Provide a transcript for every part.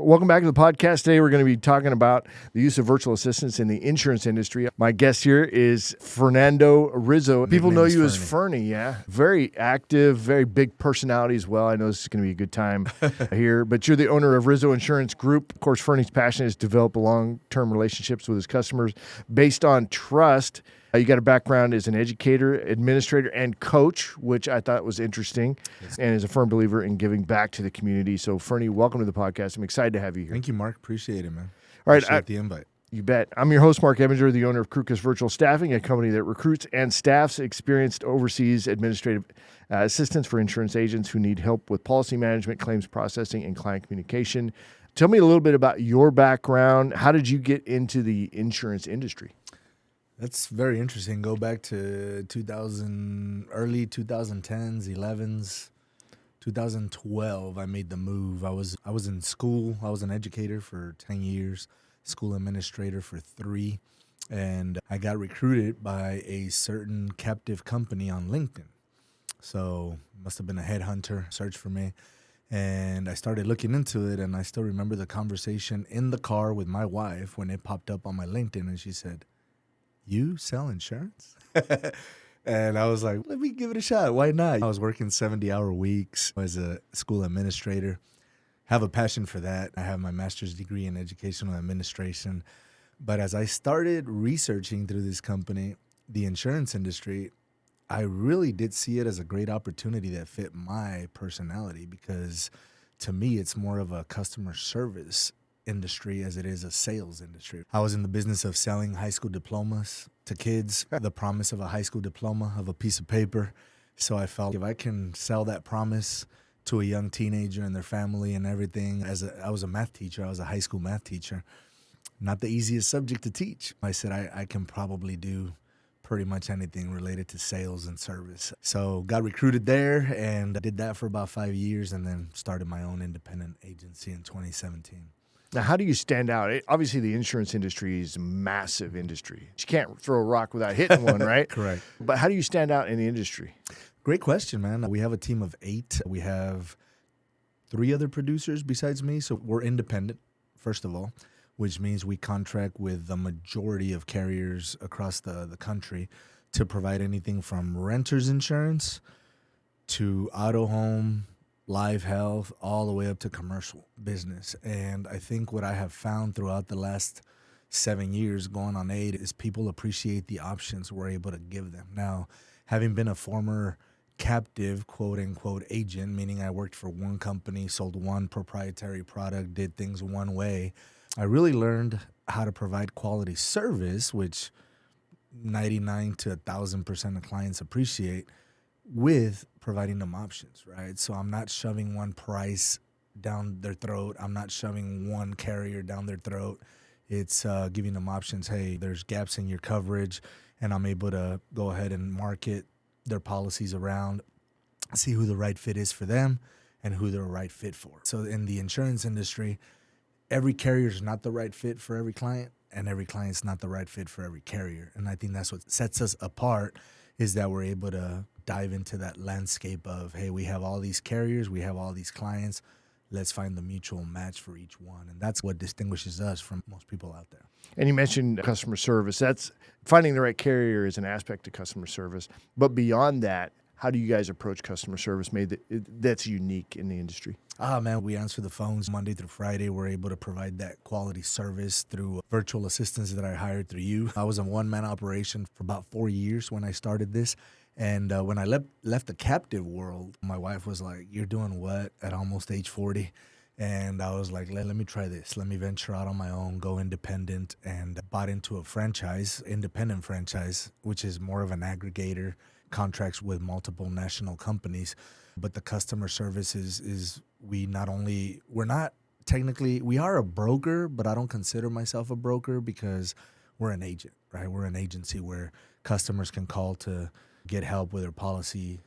Welcome back to the podcast. Today we're going to be talking about the use of virtual assistants in the insurance industry. My guest here is Fernando Rizo. People know you as Fernie, yeah. Very active, very big personality as well. I know this is going to be a good time here. But you're the owner of Rizo Insurance Group. Of course, Fernie's passion is to develop long-term relationships with his customers based on trust. You got a background as an educator, administrator, and coach, which I thought was interesting, and is a firm believer in giving back to the community. So, Fernie, welcome to the podcast. I'm excited to have you here. Thank you, Mark. Appreciate it, man. All right, Appreciate the invite. You bet. I'm your host, Marc Ebinger, the owner of Crükus Virtual Staffing, a company that recruits and staffs experienced overseas administrative assistants for insurance agents who need help with policy management, claims processing, and client communication. Tell me a little bit about your background. How did you get into the insurance industry? That's very interesting. Go back to early 2010s, 11s, 2012. I made the move. I was in school. I was an educator for 10 years, school administrator for 3, and I got recruited by a certain captive company on LinkedIn. So must have been a headhunter search for me. And I started looking into it, and I still remember the conversation in the car with my wife when it popped up on my LinkedIn, and she said, "You sell insurance?" And I was like, let me give it a shot. Why not? I was working 70-hour weeks as a school administrator. Have a passion for that. I have my master's degree in educational administration. But as I started researching through this company, the insurance industry, I really did see it as a great opportunity that fit my personality, because to me, it's more of a customer service industry as it is a sales industry. I was in the business of selling high school diplomas to kids, the promise of a high school diploma, of a piece of paper. So I felt if I can sell that promise to a young teenager and their family and everything, I was a math teacher, I was a high school math teacher, not the easiest subject to teach. I said I can probably do pretty much anything related to sales and service. So got recruited there and did that for about 5 years, and then started my own independent agency in 2017. Now, how do you stand out? Obviously, the insurance industry is a massive industry. You can't throw a rock without hitting one, right? Correct. But how do you stand out in the industry? Great question, man. We have a team of 8. We have 3 other producers besides me. So we're independent, first of all, which means we contract with the majority of carriers across the country to provide anything from renter's insurance to auto, home, live health, all the way up to commercial business. And I think what I have found throughout the last 7 years, going on 8, is people appreciate the options we're able to give them. Now, having been a former captive, quote unquote, agent, meaning I worked for one company, sold one proprietary product, did things one way, I really learned how to provide quality service, which 99 to 1,000% of clients appreciate, with providing them options, right? So I'm not shoving one price down their throat. I'm not shoving one carrier down their throat. It's giving them options. Hey, there's gaps in your coverage, and I'm able to go ahead and market their policies around, see who the right fit is for them and who they're a right fit for. So in the insurance industry, every carrier is not the right fit for every client, and every client's not the right fit for every carrier. And I think that's what sets us apart, is that we're able to dive into that landscape of, hey, we have all these carriers, we have all these clients, let's find the mutual match for each one. And that's what distinguishes us from most people out there. And you mentioned customer service. That's finding the right carrier is an aspect of customer service. But beyond that, how do you guys approach customer service that's unique in the industry? Man, we answer the phones Monday through Friday. We're able to provide that quality service through virtual assistants that I hired through you. I was a one-man operation for about 4 years when I started this. And when I left the captive world, my wife was like, "You're doing what at almost age 40? And I was like, let me try this. Let me venture out on my own, go independent, and bought into a franchise, independent franchise, which is more of an aggregator, contracts with multiple national companies. But the customer service is we are a broker, but I don't consider myself a broker because we're an agent, right? We're an agency where customers can call to get help with their policy,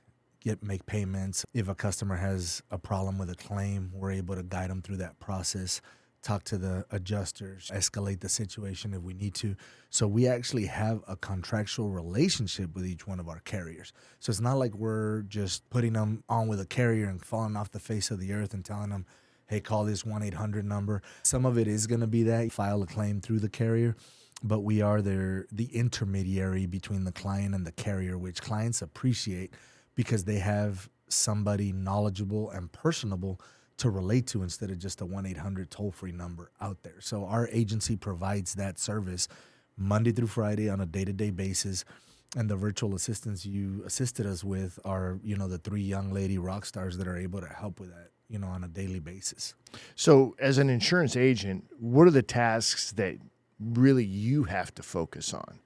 make payments. If a customer has a problem with a claim, we're able to guide them through that process, talk to the adjusters, escalate the situation if we need to. So we actually have a contractual relationship with each one of our carriers. So it's not like we're just putting them on with a carrier and falling off the face of the earth and telling them, hey, call this 1-800 number. Some of it is going to be that you file a claim through the carrier, but we are the intermediary between the client and the carrier, which clients appreciate because they have somebody knowledgeable and personable to relate to instead of just a 1-800 toll-free number out there. So our agency provides that service Monday through Friday on a day-to-day basis. And the virtual assistants you assisted us with are, the 3 young lady rock stars that are able to help with that, on a daily basis. So as an insurance agent, what are the tasks that really you have to focus on?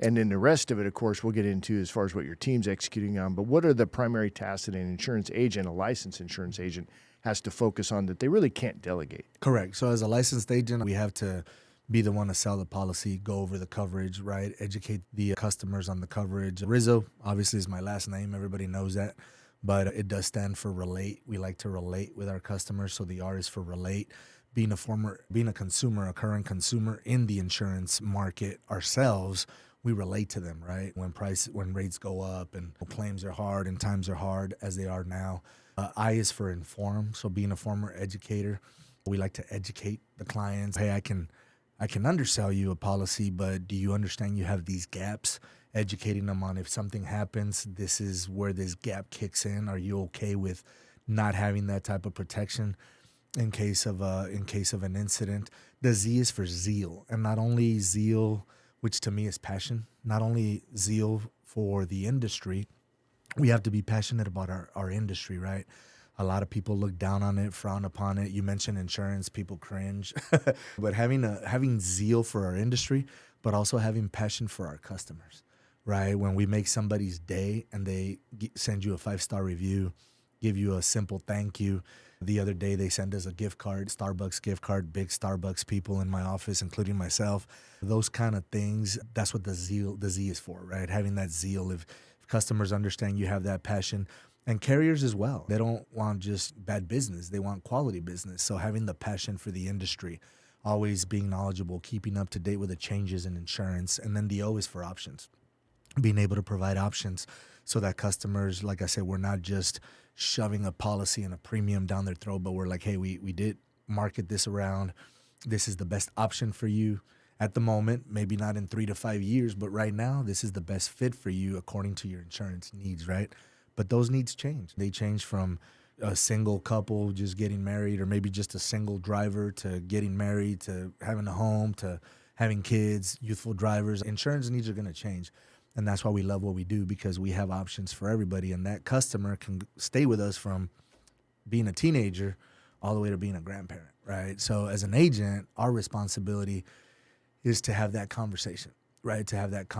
And then the rest of it, of course, we'll get into as far as what your team's executing on. But what are the primary tasks that an insurance agent, a licensed insurance agent, has to focus on that they really can't delegate? Correct. So as a licensed agent, we have to be the one to sell the policy, go over the coverage, right? Educate the customers on the coverage. Rizo, obviously, is my last name. Everybody knows that. But it does stand for relate. We like to relate with our customers. So the R is for relate. Being a consumer, a current consumer in the insurance market ourselves, we relate to them, right? When rates go up and claims are hard and times are hard as they are now. I is for inform. So being a former educator, we like to educate the clients. Hey, I can undersell you a policy, but do you understand you have these gaps? Educating them on if something happens, this is where this gap kicks in. Are you okay with not having that type of protection in case of an incident? The Z is for zeal, and not only zeal, which to me is passion, not only zeal for the industry, we have to be passionate about our industry, right? A lot of people look down on it, frown upon it. You mentioned insurance, people cringe. But having zeal for our industry, but also having passion for our customers, right? When we make somebody's day and they send you a 5-star review, give you a simple thank you. The other day they sent us a gift card, Starbucks gift card, big Starbucks people in my office, including myself. Those kind of things, that's what the Z is for, right? Having that zeal. If customers understand you have that passion, and carriers as well. They don't want just bad business. They want quality business. So having the passion for the industry, always being knowledgeable, keeping up to date with the changes in insurance. And then the O is for options, being able to provide options so that customers, like I said, we're not just shoving a policy and a premium down their throat, but we're like, hey, we did market this around. This is the best option for you at the moment, maybe not in 3 to 5 years, but right now, this is the best fit for you according to your insurance needs, right? But those needs change. They change from a single couple just getting married, or maybe just a single driver, to getting married, to having a home, to having kids, youthful drivers. Insurance needs are going to change. And that's why we love what we do, because we have options for everybody. And that customer can stay with us from being a teenager all the way to being a grandparent, right? So as an agent, our responsibility is to have that conversation, right? To have that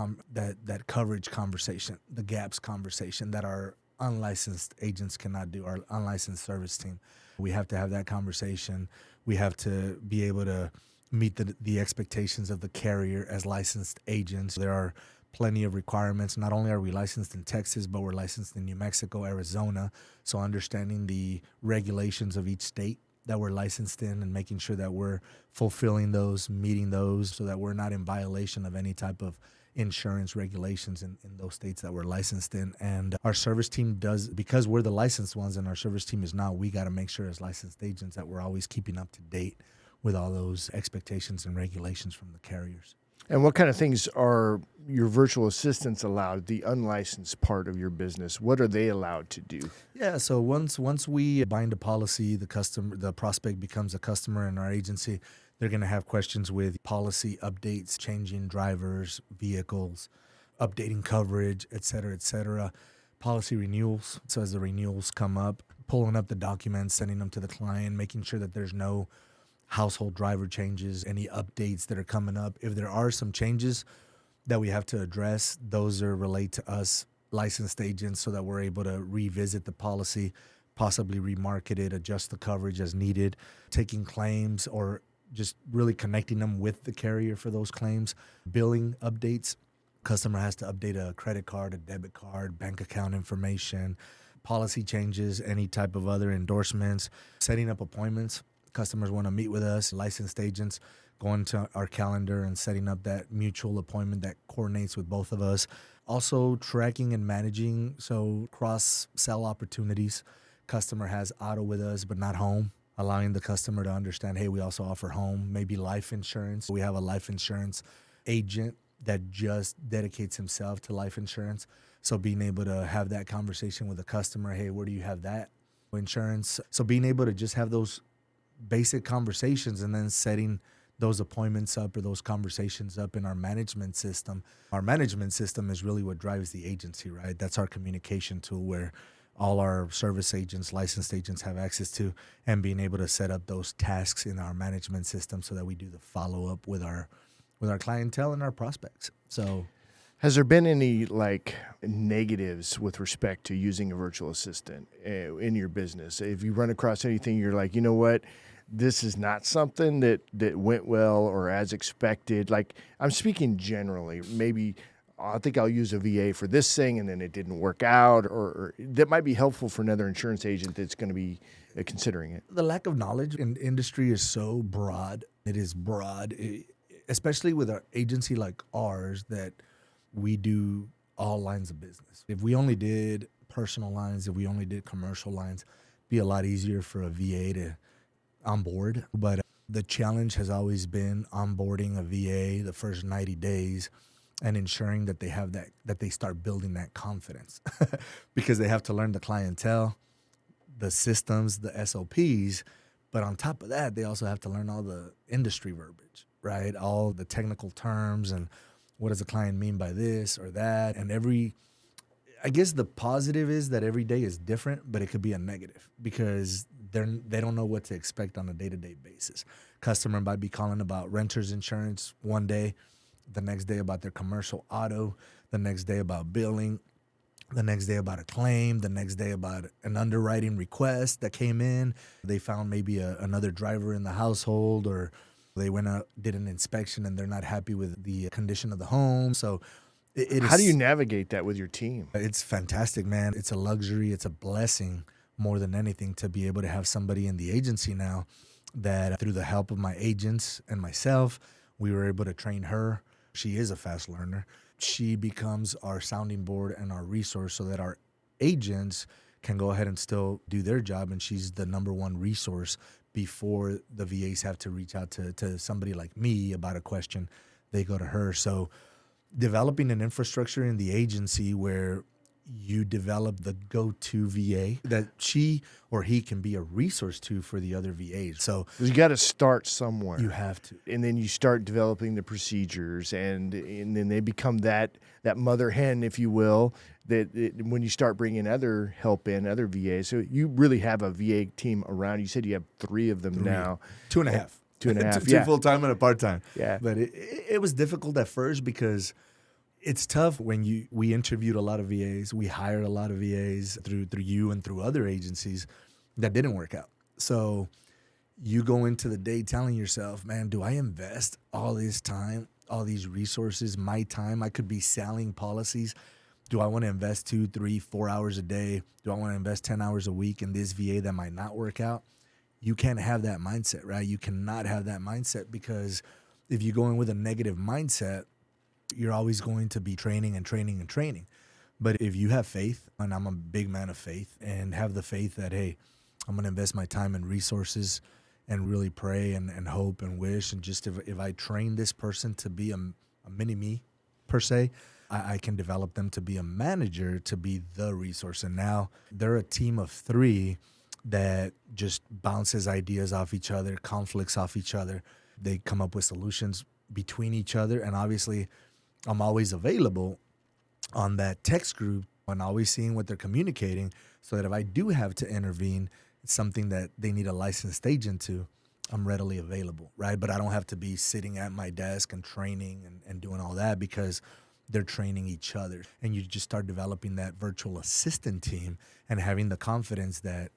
that coverage conversation, the gaps conversation that our unlicensed agents cannot do, our unlicensed service team. We have to have that conversation. We have to be able to meet the expectations of the carrier as licensed agents. There are plenty of requirements. Not only are we licensed in Texas, but we're licensed in New Mexico, Arizona. So understanding the regulations of each state that we're licensed in and making sure that we're fulfilling those, meeting those, so that we're not in violation of any type of insurance regulations in those states that we're licensed in. And our service team does, because we're the licensed ones and our service team is not, we got to make sure as licensed agents that we're always keeping up to date with all those expectations and regulations from the carriers. And what kind of things are your virtual assistants allowed, the unlicensed part of your business? What are they allowed to do? Yeah, so once we bind a policy, the prospect becomes a customer in our agency. They're going to have questions with policy updates, changing drivers, vehicles, updating coverage, et cetera, policy renewals. So as the renewals come up, pulling up the documents, sending them to the client, making sure that there's no household driver changes, any updates that are coming up. If there are some changes that we have to address, those are relayed to us licensed agents so that we're able to revisit the policy, possibly remarket it, adjust the coverage as needed, taking claims or just really connecting them with the carrier for those claims. Billing updates, customer has to update a credit card, a debit card, bank account information, policy changes, any type of other endorsements, setting up appointments. Customers want to meet with us, licensed agents, going to our calendar and setting up that mutual appointment that coordinates with both of us. Also tracking and managing, so cross-sell opportunities. Customer has auto with us but not home. allowing the customer to understand, hey, we also offer home, maybe life insurance. We have a life insurance agent that just dedicates himself to life insurance. So being able to have that conversation with the customer, hey, where do you have that insurance? So being able to just have those basic conversations and then setting those appointments up or those conversations up in our management system. Our management system is really what drives the agency, right? That's our communication tool where all our service agents, licensed agents have access to, and being able to set up those tasks in our management system so that we do the follow-up with our clientele and our prospects. So has there been any like negatives with respect to using a virtual assistant in your business? If you run across anything, you're like, you know what, this is not something that went well or as expected. Like, I'm speaking generally. Maybe I think I'll use a VA for this thing and then it didn't work out, or that might be helpful for another insurance agent that's going to be considering it. The lack of knowledge in the industry is so broad. It is broad, especially with an agency like ours that we do all lines of business. If we only did personal lines, if we only did commercial lines, it'd be a lot easier for a VA to onboard. But the challenge has always been onboarding a VA the first 90 days and ensuring that they have that they start building that confidence because they have to learn the clientele, the systems, the SOPs. But on top of that, they also have to learn all the industry verbiage, right? All the technical terms and what does the client mean by this or that? And I guess the positive is that every day is different, but it could be a negative because they don't know what to expect on a day-to-day basis. Customer might be calling about renter's insurance one day, the next day about their commercial auto, the next day about billing, the next day about a claim, the next day about an underwriting request that came in. They found maybe another driver in the household, or they went out, did an inspection, and they're not happy with the condition of the home. So how do you navigate that with your team? It's fantastic, man. It's a luxury. It's a blessing more than anything to be able to have somebody in the agency now that through the help of my agents and myself, we were able to train her. She is a fast learner. She becomes our sounding board and our resource so that our agents can go ahead and still do their job. And she's the number one resource before the VAs have to reach out to somebody like me about a question. They go to her. So developing an infrastructure in the agency where you develop the go-to VA that she or he can be a resource to for the other VAs. So you got to start somewhere. You have to. And then you start developing the procedures, and then they become that mother hen, if you will, when you start bringing other help in, other VAs. So you really have a VA team around. You said you have 3 of them now. 2.5. 2.5, Two full-time and a part-time. Yeah. But it was difficult at first because it's tough when we interviewed a lot of VAs. We hired a lot of VAs through you and through other agencies that didn't work out. So you go into the day telling yourself, man, do I invest all this time, all these resources, my time? I could be selling policies. Do I want to invest 2, 3, 4 hours a day? Do I want to invest 10 hours a week in this VA that might not work out? You can't have that mindset, right? You cannot have that mindset because if you go in with a negative mindset, you're always going to be training and training and training. But if you have faith, and I'm a big man of faith, and have the faith that, hey, I'm going to invest my time and resources and really pray and hope and wish. And just if I train this person to be a mini-me, per se, I can develop them to be a manager, to be the resource. And now they're a team of 3 that just bounces ideas off each other, conflicts off each other. They come up with solutions between each other. And obviously, I'm always available on that text group and always seeing what they're communicating so that if I do have to intervene, it's something that they need a licensed agent to, I'm readily available, right? But I don't have to be sitting at my desk and training and doing all that because they're training each other. And you just start developing that virtual assistant team and having the confidence that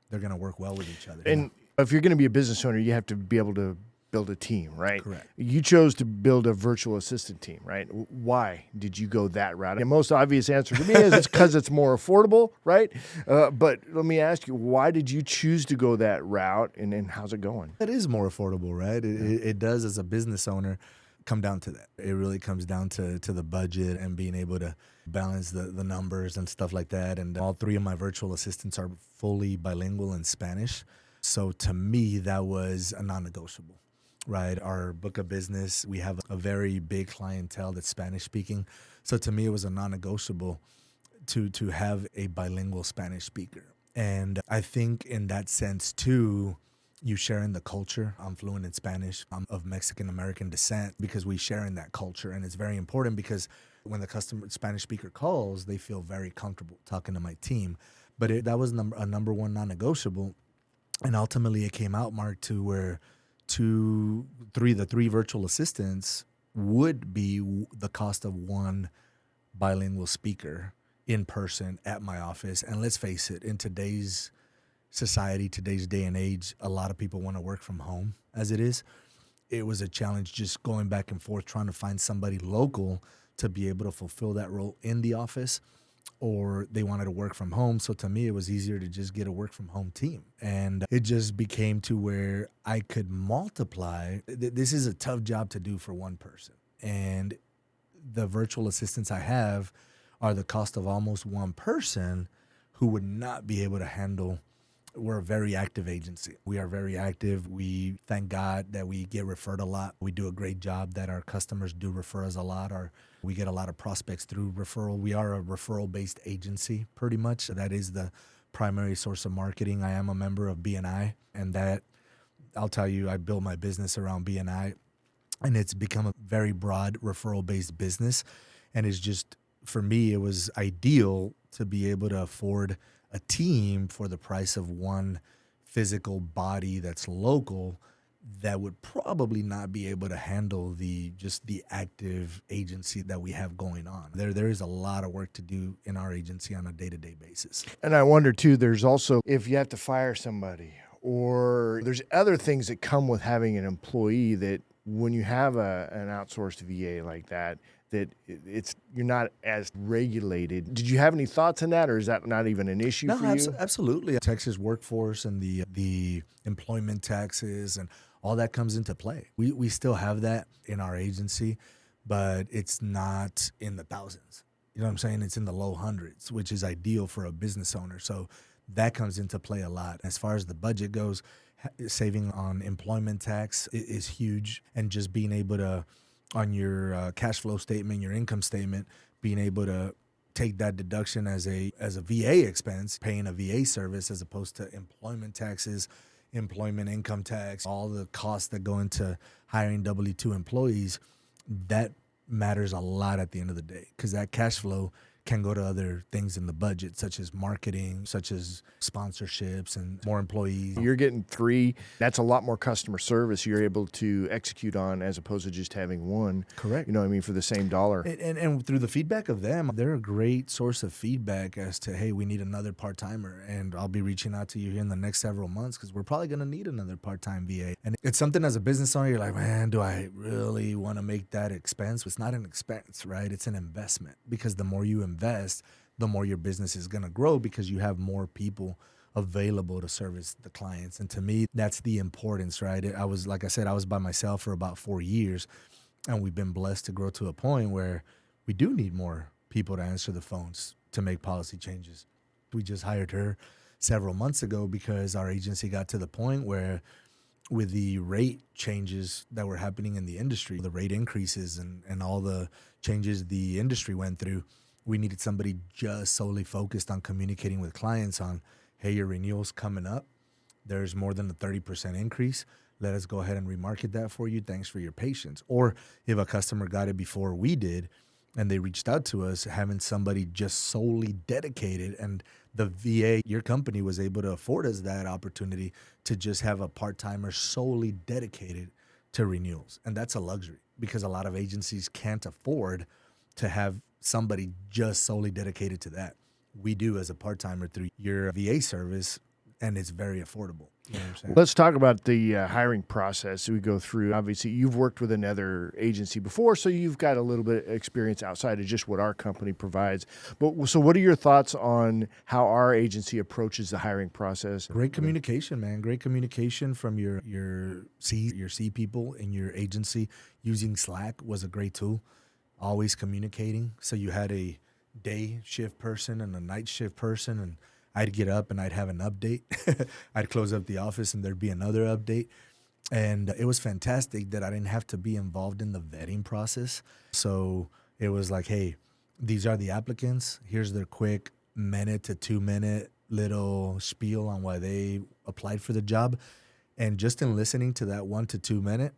they're going to work well with each other. And if you're going to be a business owner, you have to be able to build a team, right? Correct. You chose to build a virtual assistant team, right? Why did you go that route? The most obvious answer to me is it's because it's more affordable, right? But let me ask you, why did you choose to go that route, and then how's it going? It is more affordable, right? It does, as a business owner, come down to that. It really comes down to the budget and being able to balance the numbers and stuff like that. And all 3 of my virtual assistants are fully bilingual in Spanish. So to me, that was a non-negotiable, right? Our book of business, we have a very big clientele that's Spanish speaking. So to me, it was a non-negotiable to have a bilingual Spanish speaker. And I think in that sense too, you share in the culture. I'm fluent in Spanish. I'm of Mexican American descent because we share in that culture. And it's very important because when the Spanish speaker calls, they feel very comfortable talking to my team. But that was a number one non-negotiable. And ultimately it came out, Mark, to where the three virtual assistants would be the cost of one bilingual speaker in person at my office. And let's face it, in today's society, today's day and age, a lot of people want to work from home as it is. It was a challenge just going back and forth, trying to find somebody local to be able to fulfill that role in the office, or they wanted to work from home. So to me, it was easier to just get a work from home team. And it just became to where I could multiply. This is a tough job to do for one person. And the virtual assistants I have are the cost of almost one person who would not be able to handle. We're a very active agency. We are very active. We thank God that we get referred a lot. We do a great job that our customers do refer us a lot. We get a lot of prospects through referral. We are a referral-based agency, pretty much. That is the primary source of marketing. I am a member of BNI, and that, I'll tell you, I built my business around BNI, and it's become a very broad referral-based business. And it's just, for me, it was ideal to be able to afford a team for the price of one physical body that's local that would probably not be able to handle the active agency that we have going on. There is a lot of work to do in our agency on a day-to-day basis. And I wonder too, there's also, if you have to fire somebody, or there's other things that come with having an employee, that when you have an outsourced VA like that you're not as regulated. Did you have any thoughts on that, or is that not even an issue for you? Absolutely. Texas workforce and the employment taxes and all that comes into play. We still have that in our agency, but it's not in the thousands. You know what I'm saying? It's in the low hundreds, which is ideal for a business owner. So that comes into play a lot. As far as the budget goes, saving on employment tax is huge, and just being able to, on your cash flow statement, your income statement, being able to take that deduction as a VA expense, paying a VA service, as opposed to employment taxes, employment income tax, all the costs that go into hiring W-2 employees, that matters a lot at the end of the day, because that cash flow can go to other things in the budget, such as marketing, such as sponsorships and more employees. You're getting 3. That's a lot more customer service you're able to execute on, as opposed to just having one. Correct. You know what I mean? For the same dollar. And through the feedback of them, they're a great source of feedback as to, hey, we need another part-timer. And I'll be reaching out to you here in the next several months, because we're probably going to need another part-time VA. And it's something, as a business owner, you're like, man, do I really want to make that expense? It's not an expense, right? It's an investment, because the more you invest, the more your business is going to grow, because you have more people available to service the clients. And to me, that's the importance, right? Like I said, I was by myself for about 4 years, and we've been blessed to grow to a point where we do need more people to answer the phones to make policy changes. We just hired her several months ago because our agency got to the point where, with the rate changes that were happening in the industry, the rate increases and all the changes the industry went through, we needed somebody just solely focused on communicating with clients on, hey, your renewal's coming up. There's more than a 30% increase. Let us go ahead and remarket that for you. Thanks for your patience. Or if a customer got it before we did and they reached out to us, having somebody just solely dedicated, and the VA, your company, was able to afford us that opportunity to just have a part-timer solely dedicated to renewals. And that's a luxury, because a lot of agencies can't afford to have somebody just solely dedicated to that. We do, as a part-timer, through your VA service, and it's very affordable. You know what I'm saying? Let's talk about the hiring process we go through. Obviously, you've worked with another agency before, so you've got a little bit of experience outside of just what our company provides. So what are your thoughts on how our agency approaches the hiring process? Great communication, man. Great communication from your C people in your agency. Using Slack was a great tool. Always communicating. So you had a day shift person and a night shift person, and I'd get up and I'd have an update. I'd close up the office and there'd be another update. And it was fantastic that I didn't have to be involved in the vetting process. So it was like, hey, these are the applicants. Here's their quick minute to 2 minute little spiel on why they applied for the job. And just in listening to that 1 to 2 minute,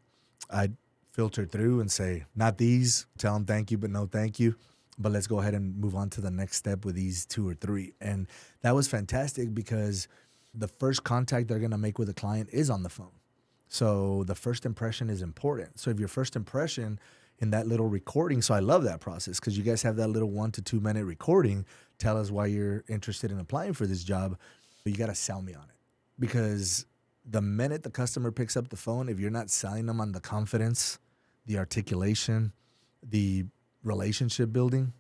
I'd filter through and say, not these, tell them thank you, but no thank you. But let's go ahead and move on to the next step with these 2 or 3. And that was fantastic because the first contact they're going to make with a client is on the phone. So the first impression is important. So if your first impression in that little recording, so I love that process because you guys have that little 1 to 2 minute recording, tell us why you're interested in applying for this job, but you got to sell me on it. Because the minute the customer picks up the phone, if you're not selling them on the confidence, the articulation, the relationship building,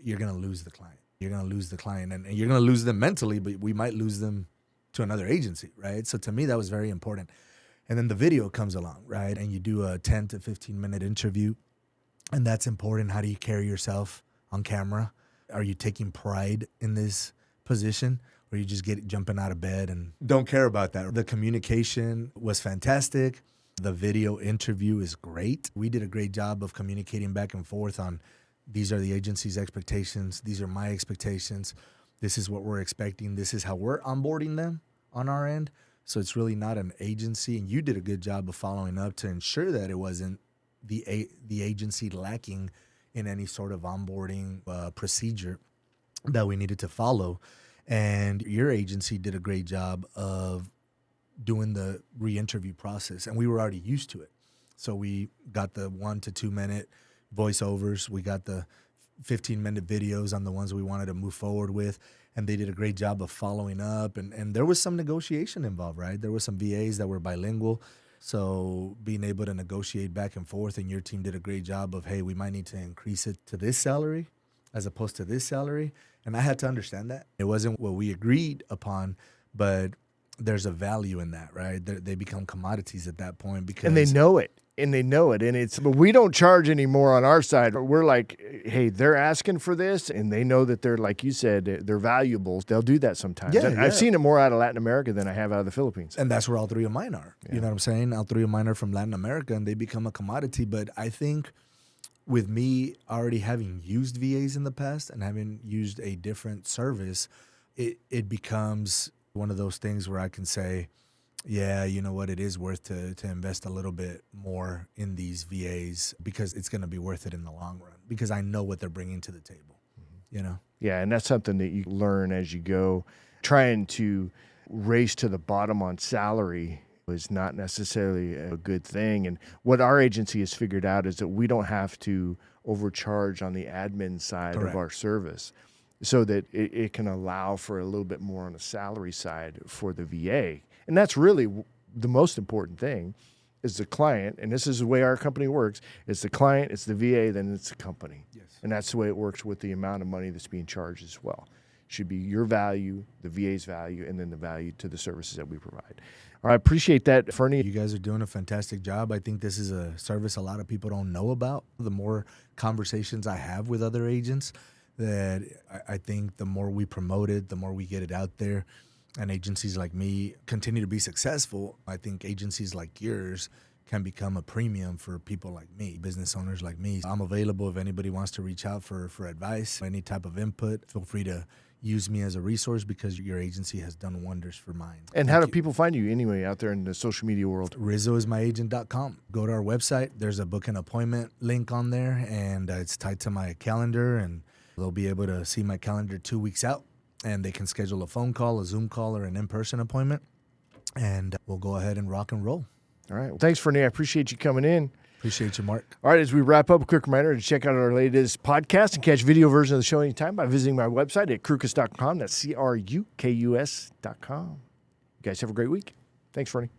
you're going to lose the client. You're going to lose the client and you're going to lose them mentally, but we might lose them to another agency, right? So to me, that was very important. And then the video comes along, right? And you do a 10 to 15 minute interview. And that's important. How do you carry yourself on camera? Are you taking pride in this position? Or you just jumping out of bed and don't care about that? The communication was fantastic. The video interview is great. We did a great job of communicating back and forth on these are the agency's expectations. These are my expectations. This is what we're expecting. This is how we're onboarding them on our end. So it's really not an agency, and you did a good job of following up to ensure that it wasn't the agency lacking in any sort of onboarding procedure that we needed to follow. And your agency did a great job of doing the re-interview process, and we were already used to it. So we got the 1 to 2 minute voiceovers. We got the 15-minute videos on the ones we wanted to move forward with. And they did a great job of following up. And there was some negotiation involved, right? There were some VAs that were bilingual. So being able to negotiate back and forth, and your team did a great job of, hey, we might need to increase it to this salary as opposed to this salary. And I had to understand that. It wasn't what we agreed upon, but there's a value in that, right? They become commodities at that point because... And they know it. And but we don't charge anymore on our side. We're like, hey, they're asking for this, and they know that they're, like you said, they're valuable. They'll do that sometimes. Yeah, I've seen it more out of Latin America than I have out of the Philippines. And that's where all 3 of mine are. Yeah. You know what I'm saying? All 3 of mine are from Latin America, and they become a commodity. But I think with me already having used VAs in the past and having used a different service, it becomes one of those things where I can say, yeah, you know what, it is worth to invest a little bit more in these VAs because it's going to be worth it in the long run because I know what they're bringing to the table, you know? Yeah, and that's something that you learn as you go. Trying to race to the bottom on salary is not necessarily a good thing. And what our agency has figured out is that we don't have to overcharge on the admin side Correct. Of our service so that it can allow for a little bit more on the salary side for the VA. And that's really the most important thing is the client, and this is the way our company works. It's the client, it's the VA, then it's the company. Yes. And that's the way it works with the amount of money that's being charged as well. It should be your value, the VA's value, and then the value to the services that we provide. All right, I appreciate that, Fernie. You guys are doing a fantastic job. I think this is a service a lot of people don't know about. The more conversations I have with other agents, that I think the more we promote it, the more we get it out there, and agencies like me continue to be successful, I think agencies like yours can become a premium for people like me, business owners like me. I'm available if anybody wants to reach out for advice, any type of input. Feel free to use me as a resource because your agency has done wonders for mine. And how do people find you anyway out there in the social media world? RizoIsMyAgent.com. Go to our website. There's a book an appointment link on there, and it's tied to my calendar, and they'll be able to see my calendar 2 weeks out. And they can schedule a phone call, a Zoom call, or an in-person appointment. And we'll go ahead and rock and roll. All right. Well, thanks, Fernie. I appreciate you coming in. Appreciate you, Mark. All right. As we wrap up, a quick reminder to check out our latest podcast and catch video version of the show anytime by visiting my website at Crükus.com. That's CRUKUS.com. You guys have a great week. Thanks, Fernie.